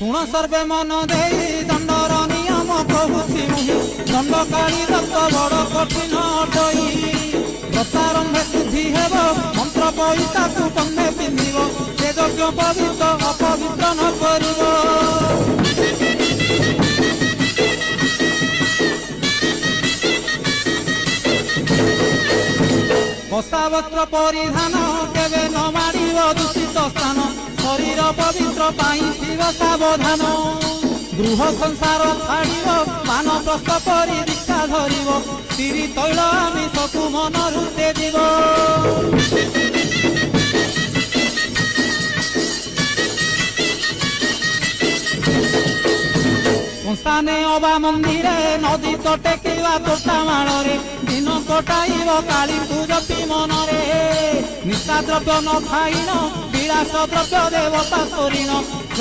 शुण सर्वे मन दे दंडर नियम कहूची मुहि दंडकाली दत्त बड़ कठिन अटई व्रतारंभे शुद्धि हेब मंत्र पैसा कंधे पिंधिब से यज्ञ पवित्र अपवित्र न करिब कषा वस्त्र परिधान केवे न माड़िब दूषित स्थान शरीर पवित्र पाई सावधान गृह संसार छाड़िब मानप्रस्थ परि दीक्षा धरिब स्त्री तैल आमिषकु मनरु तेजिब श्मशाने अबा मंदिरे नदी तटे किवा तोटा माड़े दिन कटाइब काली पूजती मनरे निशा द्रव्य न खाइन विलास द्रव्य देवता शरीण